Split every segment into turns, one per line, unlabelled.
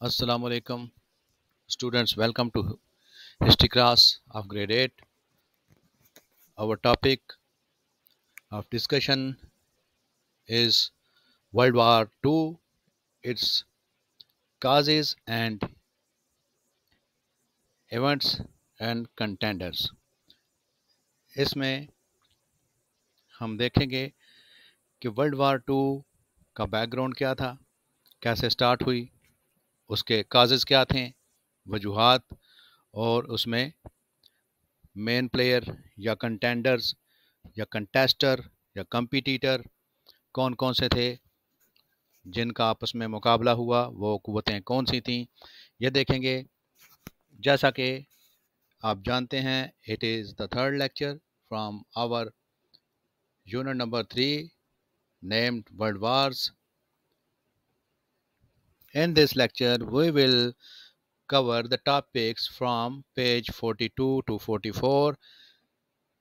Assalamu alaikum. Students, welcome to history class of grade 8. Our topic of discussion is World War II, its causes and events and contenders. इसमें हम देखेंगे कि world war to का background क्या था, कैसे start हुई, उसके काजेज़ क्या थे, वजूहात और उसमें मेन प्लेयर या कंटेंडर्स या कंटेस्टर या कंपटीटर कौन कौन से थे, जिनका आपस में मुकाबला हुआ, वो कुव्वतें कौन सी थीं, ये देखेंगे। जैसा कि आप जानते हैं, it is the third lecture from our unit number 3 named World Wars. In this lecture, we will cover the topics from page 42 to 44.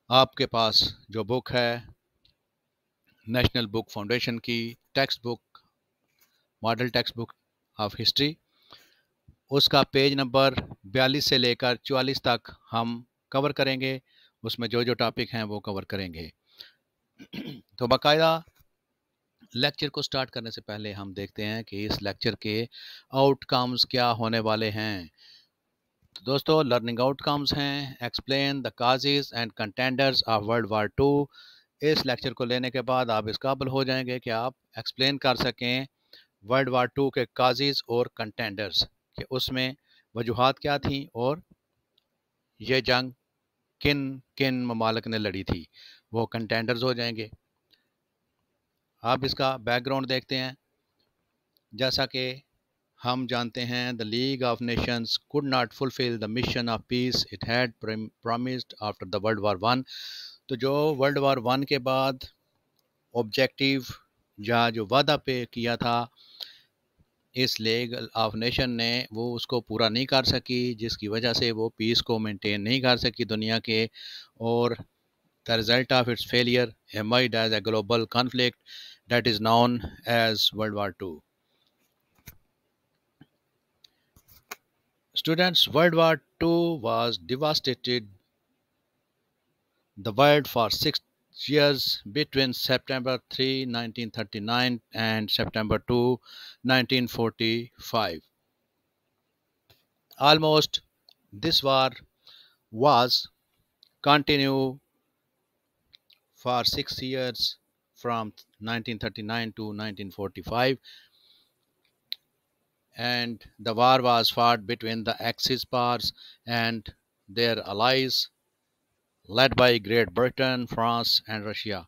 आपके पास जो बुक है नेशनल बुक फाउंडेशन की text book, model text book of history, उसका page number 42 से लेकर 44 तक हम cover करेंगे। उसमें जो जो टॉपिक हैं वो कवर करेंगे। तो बाकायदा लेक्चर को स्टार्ट करने से पहले हम देखते हैं कि इस लेक्चर के आउटकम्स क्या होने वाले हैं। तो दोस्तों, लर्निंग आउटकम्स हैं explain the causes and contenders of world war two. इस लेक्चर को लेने के बाद आप इस काबिल हो जाएंगे कि आप एक्सप्लेन कर सकें वर्ल्ड वार टू के काजेज और कंटेंडर्स, कि उसमें वजूहात क्या थी और ये जंग किन किन ममालिक ने लड़ी थी, वो कंटेंडर्स हो जाएंगे। आप इसका बैकग्राउंड देखते हैं। जैसा कि हम जानते हैं, the league of Nations could not fulfil the mission of peace it had promised after the world war one. तो जो वर्ल्ड वार वन के बाद ऑब्जेक्टिव या जो वादा पे किया था इस लीग ऑफ नेशन ने, वो उसको पूरा नहीं कर सकी, जिसकी वजह से वो पीस को मेंटेन नहीं कर सकी दुनिया के, और the result of its failure emerged as a global conflict that is known as World War II. Students, World War II was devastated the world for 6 years between September 3, 1939 and September 2, 1945. Almost this war was continued for 6 years from 1939 to 1945, and the war was fought between the Axis powers and their allies led by Great Britain, France and Russia.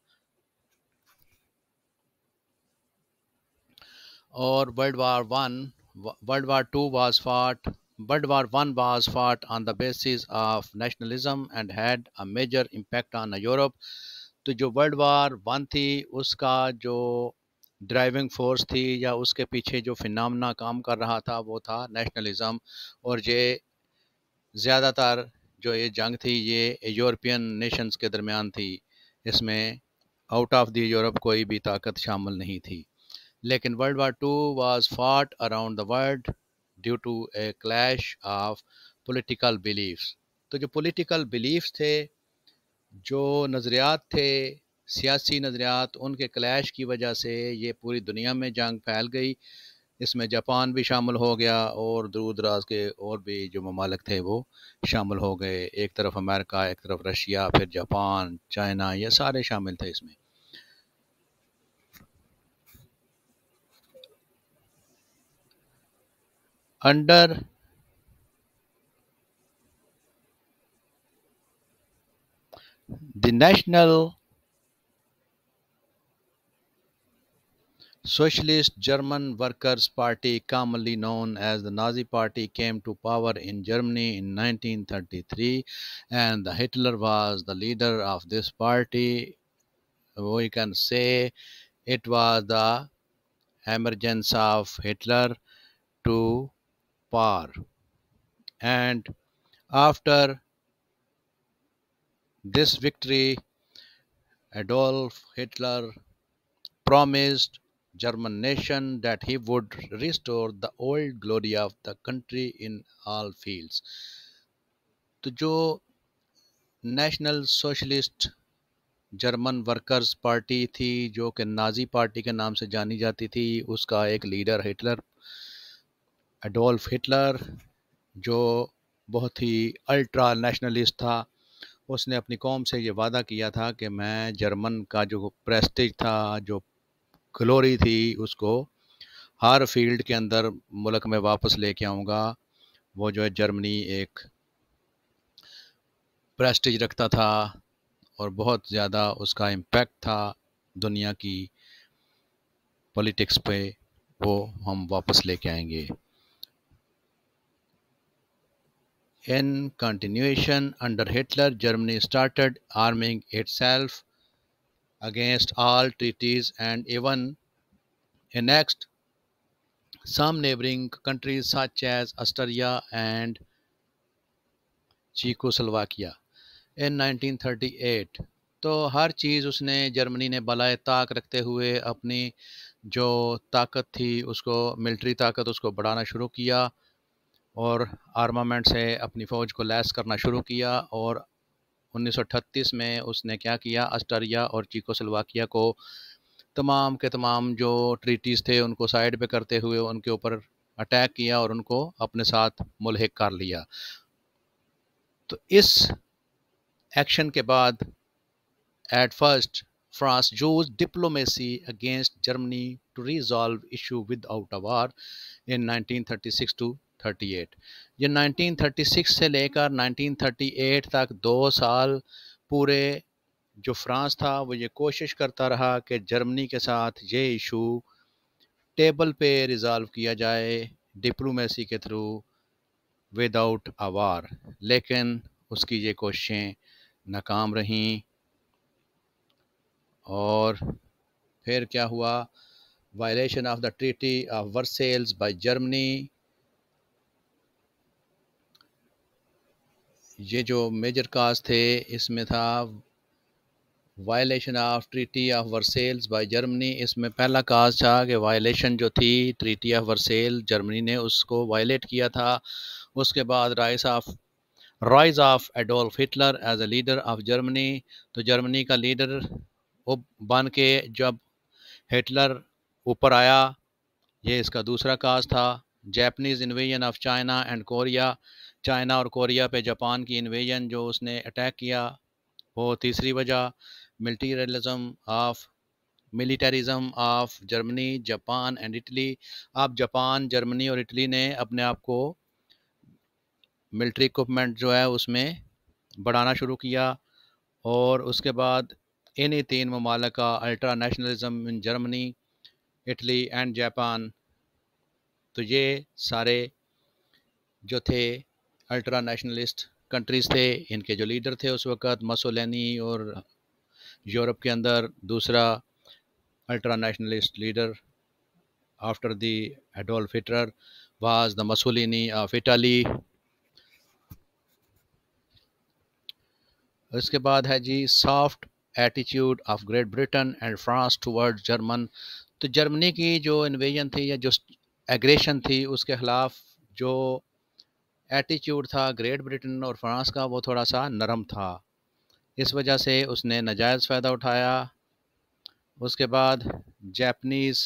Or World War Two was fought. World War One was fought on the basis of nationalism and had a major impact on Europe. तो जो world war one थी, उसका जो driving force थी या उसके पीछे जो फिनोमेना काम कर रहा था, वो था नेशनलिज्म। और ये ज़्यादातर जो ये जंग थी, ये यूरोपियन नेशंस के दरमियान थी। इसमें आउट ऑफ द यूरोप कोई भी ताकत शामिल नहीं थी। लेकिन world war two was fought around the world due to a clash of political beliefs. तो जो पॉलिटिकल बिलीफ्स थे, जो नज़रियात थे, सियासी नज़रियात, उनके क्लैश की वजह से ये पूरी दुनिया में जंग फैल गई। इसमें जापान भी शामिल हो गया और दूर दराज के और भी जो ममालिक थे वो शामिल हो गए। एक तरफ अमेरिका, एक तरफ रशिया, फिर जापान, चाइना, ये सारे शामिल थे इसमें। Under the national Socialist German Workers' Party, commonly known as the Nazi Party, came to power in Germany in 1933, and Hitler was the leader of this party. We can say it was the emergence of Hitler to power. And after this victory, Adolf Hitler promised German nation that he would restore the old glory of the country in all fields. तो जो national socialist German workers party थी, जो कि Nazi party के नाम से जानी जाती थी, उसका एक लीडर हिटलर, एडोल्फ हिटलर, जो बहुत ही अल्ट्रा नेशनलिस्ट था, उसने अपनी कौम से ये वादा किया था कि मैं जर्मन का जो प्रेस्टीज था, जो ग्लोरी थी, उसको हर फील्ड के अंदर मुल्क में वापस लेके आऊँगा। वो जो है जर्मनी एक प्रेस्टीज रखता था और बहुत ज़्यादा उसका इम्पैक्ट था दुनिया की पॉलिटिक्स पे, वो हम वापस लेके आएंगे। In continuation, under Hitler, Germany started arming itself against all treaties and even annexed some neighboring countries such as Austria and Czechoslovakia in 1938। तो हर चीज़ उसने जर्मनी ने बलाए ताक रखते हुए अपनी जो ताकत थी उसको, मिलिट्री ताकत उसको बढ़ाना शुरू किया और आर्मामेंट से अपनी फ़ौज को लैस करना शुरू किया। और 1938 में उसने क्या किया, ऑस्ट्रिया और चेकोस्लोवाकिया को तमाम के तमाम जो ट्रीटीज़ थे उनको साइड पे करते हुए उनके ऊपर अटैक किया और उनको अपने साथ मुल्हिक कर लिया। तो इस एक्शन के बाद at first France used diplomacy against Germany to resolve issue without a war in 1936 to 38। ये 1936 से लेकर 1938 तक 2 साल पूरे जो फ्रांस था वो ये कोशिश करता रहा कि जर्मनी के साथ ये इशू टेबल पे रिजॉल्व किया जाए डिप्लोमेसी के थ्रू विदाउट अ वार, लेकिन उसकी ये कोशिशें नाकाम रहीं। और फिर क्या हुआ, violation of the treaty of Versailles by Germany. ये जो मेजर काज थे इसमें था violation of treaty of Versailles by Germany. इसमें पहला काज था कि वायलेशन जो थी ट्रीटी ऑफ वर्सेल, जर्मनी ने उसको वायलेट किया था। उसके बाद rise of Adolf Hitler as a leader of Germany. तो जर्मनी का लीडर वो बन के जब हिटलर ऊपर आया, ये इसका दूसरा काज था। Japanese invasion of China and Korea, China और कोरिया पे जापान की इन्वेजन जो उसने अटैक किया, वो तीसरी वजह। Militarism of Germany, Japan and Italy. अब जापान, जर्मनी और इटली ने अपने आप को मिलिट्री इक्विपमेंट जो है उसमें बढ़ाना शुरू किया। और उसके बाद इन्हीं 3 ममालिक का ultra nationalism in Germany, Italy and Japan. तो ये सारे जो थे अल्ट्रा नेशनलिस्ट कंट्रीज़ थे, इनके जो लीडर थे उस वक़्त मसोलिनी, और यूरोप के अंदर दूसरा ultra nationalist leader after the Adolf Hitler was the Mussolini of Italy. उसके बाद है जी soft attitude of Great Britain and France toward German. तो जर्मनी की जो इन्वेजन थी या जो एग्रेशन थी उसके ख़िलाफ़ जो एटीट्यूड था ग्रेट ब्रिटेन और फ्रांस का, वो थोड़ा सा नरम था। इस वजह से उसने नाजायज़ फ़ायदा उठाया। उसके बाद जापानीज़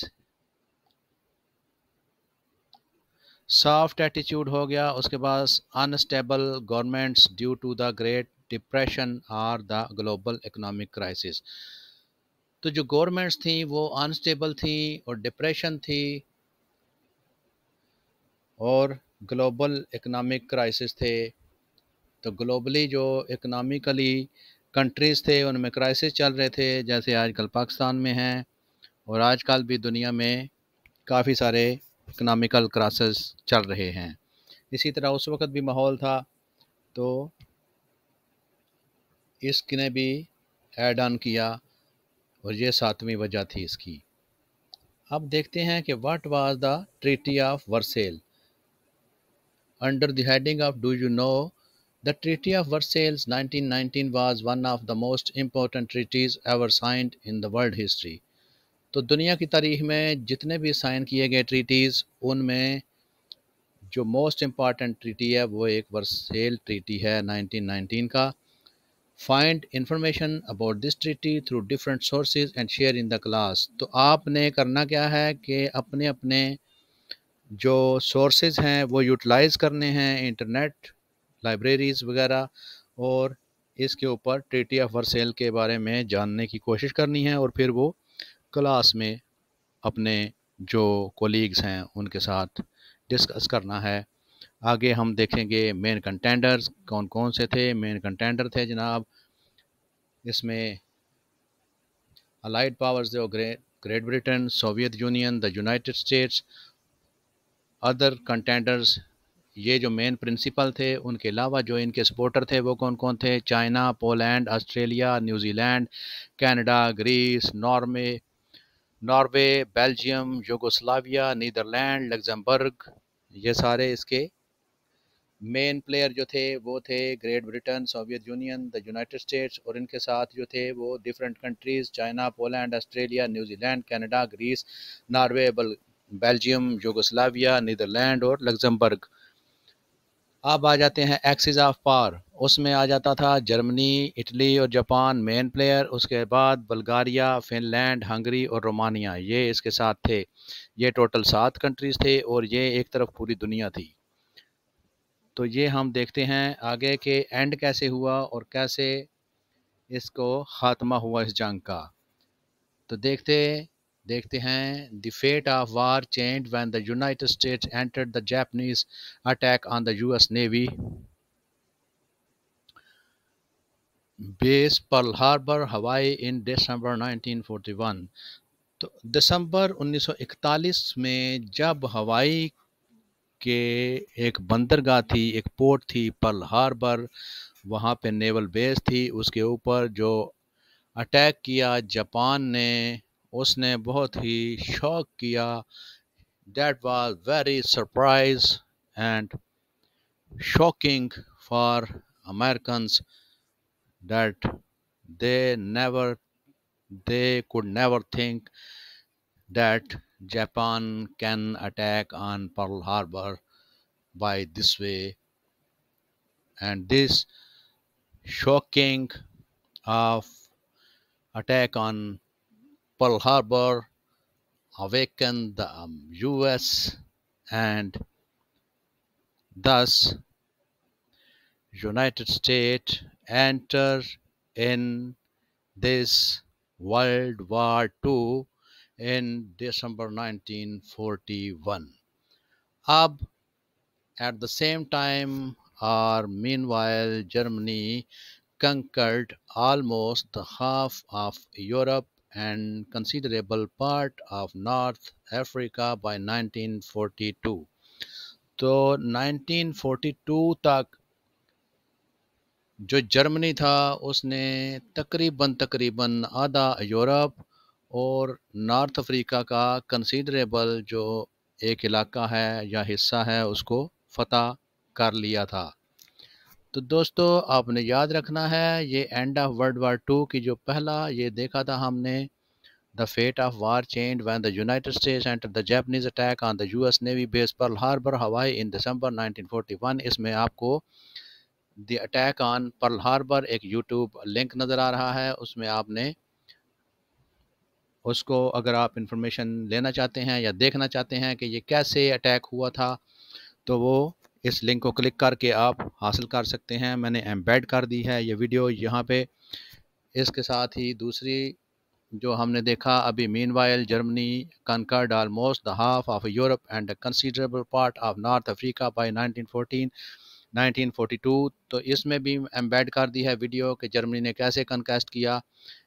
सॉफ्ट एटीट्यूड हो गया। उसके बाद unstable governments due to the great depression और द ग्लोबल इकोनॉमिक क्राइसिस। तो जो गवर्नमेंट्स थी वो अनस्टेबल थी और डिप्रेशन थी और ग्लोबल इकोनॉमिक क्राइसिस थे। तो ग्लोबली जो इकोनॉमिकली कंट्रीज़ थे उनमें क्राइसिस चल रहे थे, जैसे आजकल पाकिस्तान में हैं और आजकल भी दुनिया में काफ़ी सारे इकोनॉमिकल क्राइसिस चल रहे हैं। इसी तरह उस वक़्त भी माहौल था, तो इसने भी ऐड ऑन किया और ये 7वीं वजह थी इसकी। अब देखते हैं कि what was the treaty of Versailles. Under the heading of do you know, the treaty of Versailles 1919 was one of the most important treaties ever signed in the world history. तो दुनिया की तारीख में जितने भी साइन किए गए treaties, उनमें जो मोस्ट इम्पॉर्टेंट ट्रीटी है वो एक वर्सेल ट्रीटी है 1919 का। Find information about this treaty through different sources and share in the class. तो आपने करना क्या है कि अपने अपने जो सोर्सेज हैं वो यूटिलाइज़ करने हैं, इंटरनेट, लाइब्रेरीज़ वगैरह, और इसके ऊपर ट्रीटी ऑफ वर्सेल के बारे में जानने की कोशिश करनी है और फिर वो क्लास में अपने जो कोलीग्स हैं उनके साथ डिस्कस करना है। आगे हम देखेंगे मेन कंटेंडर्स कौन कौन से थे। मेन कंटेंडर थे जनाब इसमें अलाइड पावर्स जो great Britain, Soviet Union, the United states. Other contenders, ये जो मेन प्रिंसिपल थे उनके अलावा जो इनके सपोर्टर थे वो कौन कौन थे? China, Poland, Australia, New Zealand, Canada, Greece, Norway, Belgium, Yugoslavia, Netherland, Luxembourg. ये सारे इसके मेन प्लेयर जो थे वो थे Great Britain, Soviet Union, the United States, और इनके साथ जो थे वो different countries, China, Poland, Australia, New Zealand, Canada, Greece, Norway, Belgium, Yugoslavia, Netherland और लग्जमबर्ग। अब आ जाते हैं एक्सिस ऑफ पावर। उसमें आ जाता था जर्मनी, इटली और जापान मेन प्लेयर। उसके बाद बल्गारिया, फिनलैंड, हंगरी और रोमानिया, ये इसके साथ थे। ये टोटल 7 कंट्रीज़ थे और ये एक तरफ पूरी दुनिया थी। तो ये हम देखते हैं आगे के एंड कैसे हुआ और कैसे इसको ख़ात्मा हुआ इस जंग का। तो देखते हैं। The fate of war changed when the United States entered the Japanese attack on the US navy base Pearl Harbor, Hawaii in December 1941। तो दिसंबर 1941 में जब हवाई के एक बंदरगाह थी, एक पोर्ट थी पर्ल हार्बर, वहाँ पे नेवल बेस थी, उसके ऊपर जो अटैक किया जापान ने, उसने बहुत ही शॉक किया। That was very surprise and shocking for Americans that they could never think that Japan can attack on Pearl Harbor by this way. And this shocking of attack on Pearl Harbor awakened the US, and thus United States entered in this World War II in December 1941. Ab at the same time, or meanwhile, Germany conquered almost the half of Europe and considerable part of North Africa by 1942. तो 1942 तक जो Germany था उसने तकरीबन आधा Europe और north Africa का considerable जो एक इलाका है या हिस्सा है उसको फतह कर लिया था। तो दोस्तों आपने याद रखना है ये end of world war two की जो पहला ये देखा था हमने, the fate of war changed when the United States enter the Japanese attack on the US navy base Pearl Harbor, Hawaii in December 1941। इसमें आपको the attack on Pearl Harbor एक यूट्यूब लिंक नज़र आ रहा है, उसमें आपने उसको अगर आप इंफॉर्मेशन लेना चाहते हैं या देखना चाहते हैं कि ये कैसे अटैक हुआ था तो वो इस लिंक को क्लिक करके आप हासिल कर सकते हैं। मैंने एम्बेड कर दी है ये वीडियो यहाँ पे। इसके साथ ही दूसरी जो हमने देखा अभी, meanwhile Germany conquered almost the half of Europe and a considerable part of North Africa by 1942। तो इसमें भी एम्बेड कर दी है वीडियो कि जर्मनी ने कैसे कनकेस्ट किया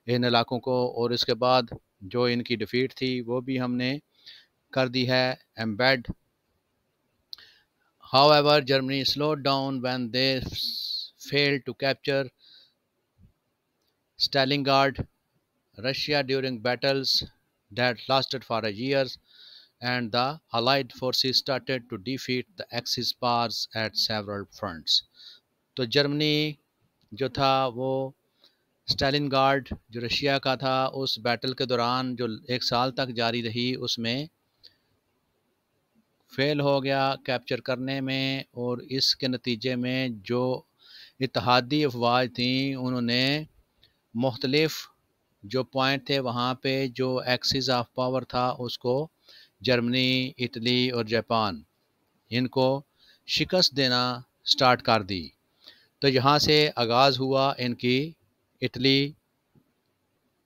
इन इलाकों को, और इसके बाद जो इनकी डिफीट थी वो भी हमने कर दी है embed. However, Germany slowed down when they failed to capture Stalingrad, Russia during battles that lasted for years, and the Allied forces started to defeat the Axis powers at several fronts। तो Germany जो था वो Stalingrad जो Russia का था, उस battle के दौरान जो 1 साल तक जारी रही, उसमें फेल हो गया कैप्चर करने में, और इसके नतीजे में जो इत्तेहादी अफवाज थी, उन्होंने मुख्तलिफ जो पॉइंट थे वहाँ पे जो एक्सिस ऑफ पावर था उसको जर्मनी, इटली और जापान, इनको शिकस्त देना स्टार्ट कर दी। तो यहाँ से आगाज़ हुआ इनकी इटली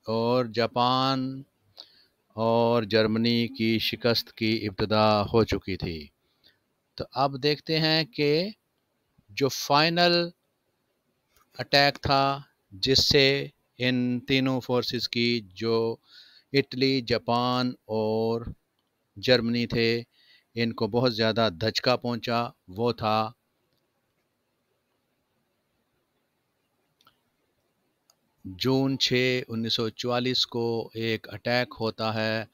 और जापान और जर्मनी की शिकस्त की इब्तिदा हो चुकी थी। तो अब देखते हैं कि जो फाइनल अटैक था जिससे इन तीनों फोर्सेस की, जो इटली, जापान और जर्मनी थे, इनको बहुत ज़्यादा धचका पहुंचा, वो था जून 6, 1944 को एक अटैक होता है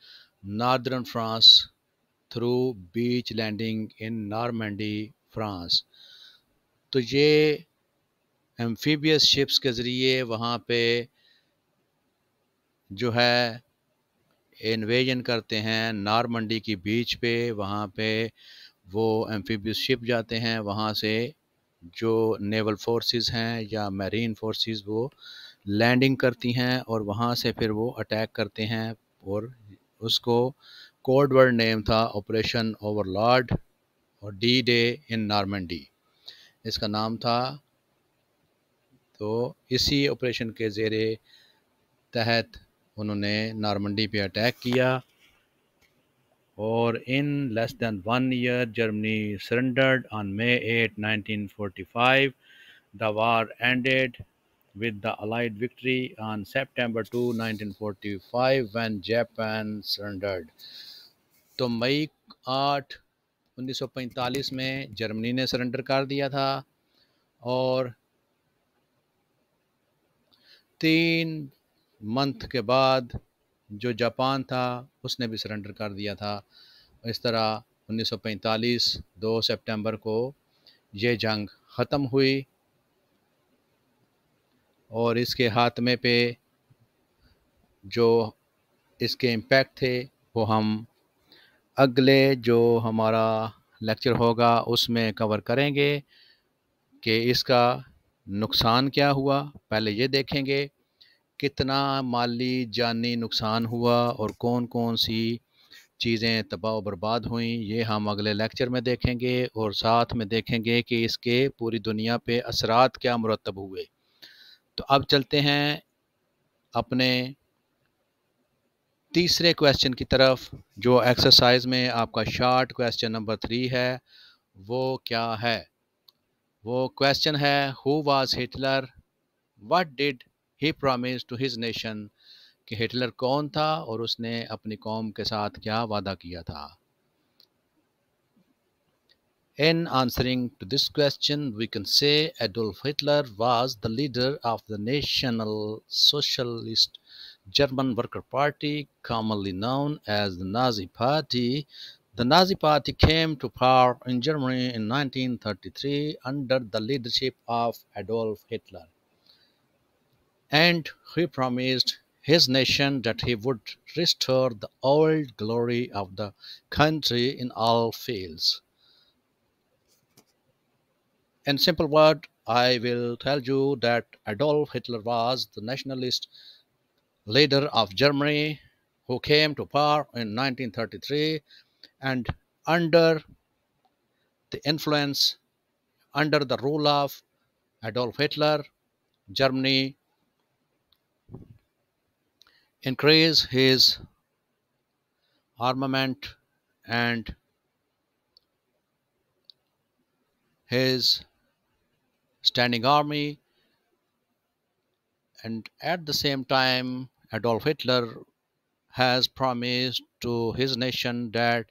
northern France through beach landing in Normandy, France. तो ये एम्फीबियस शिप्स के ज़रिए वहाँ पे जो है इन्वेजन करते हैं नॉर्मंडी की बीच पे। वहाँ पे वो एम्फीबियस शिप जाते हैं, वहाँ से जो नेवल फोर्सेस हैं या मैरीन फोर्सेस वो लैंडिंग करती हैं और वहाँ से फिर वो अटैक करते हैं। और उसको कोड वर्ड नेम था ऑपरेशन ओवरलॉर्ड और डी डे इन नॉर्मंडी, इसका नाम था। तो इसी ऑपरेशन के ज़ेरे तहत उन्होंने नॉर्मंडी पे अटैक किया और in less than 1 year Germany surrendered on May 8, 1945. The war ended with the Allied victory on September 2, 1945 when Japan surrendered. तो मई 8, 1945 में जर्मनी ने सरेंडर कर दिया था और 3 मंथ के बाद जो जापान था उसने भी सरेंडर कर दिया था। इस तरह 1945 2 सितंबर को ये जंग ख़त्म हुई और इसके खात्मे पे जो इसके इम्पैक्ट थे वो हम अगले जो हमारा लेक्चर होगा उसमें कवर करेंगे कि इसका नुकसान क्या हुआ। पहले ये देखेंगे कितना माली जानी नुकसान हुआ और कौन कौन सी चीज़ें तबाह बर्बाद हुई, ये हम अगले लेक्चर में देखेंगे और साथ में देखेंगे कि इसके पूरी दुनिया पे असरात क्या मुरतब हुए। तो अब चलते हैं अपने तीसरे क्वेश्चन की तरफ, जो एक्सरसाइज में आपका शॉर्ट क्वेश्चन नंबर 3 है। वो क्या है? वो क्वेश्चन है who was Hitler, what did he promise to his nation, कि हिटलर कौन था और उसने अपनी कौम के साथ क्या वादा किया था। In answering to this question, we can say Adolf Hitler was the leader of the National Socialist German Worker Party, commonly known as the Nazi Party. The Nazi Party came to power in Germany in 1933 under the leadership of Adolf Hitler, and he promised his nation that he would restore the old glory of the country in all fields. In simple words, I will tell you that Adolf Hitler was the nationalist leader of Germany who came to power in 1933, and under the influence, under the rule of Adolf Hitler, Germany increased his armament and his standing army, and at the same time Adolf Hitler has promised to his nation that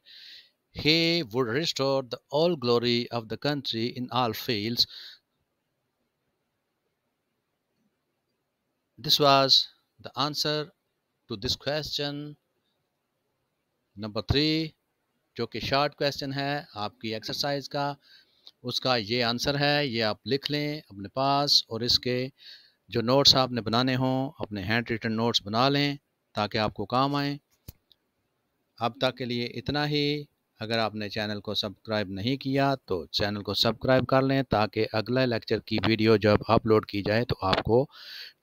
he would restore the old glory of the country in all fields. This was the answer to this question number 3, जो कि short question है आपकी exercise का। उसका ये answer है, ये आप लिख लें अपने पास और इसके जो नोट्स आपने बनाने हों अपने हैंड रिटन नोट्स बना लें ताकि आपको काम आए। अब तक के लिए इतना ही। अगर आपने चैनल को सब्सक्राइब नहीं किया तो चैनल को सब्सक्राइब कर लें ताकि अगला लेक्चर की वीडियो जब अपलोड की जाए तो आपको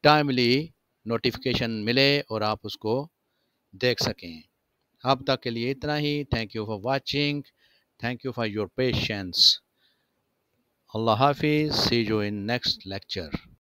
टाइमली नोटिफिकेशन मिले और आप उसको देख सकें। अब तक के लिए इतना ही। Thank you for watching. Thank you for your patience. अल्लाह हाफिज़। See you in next lecture.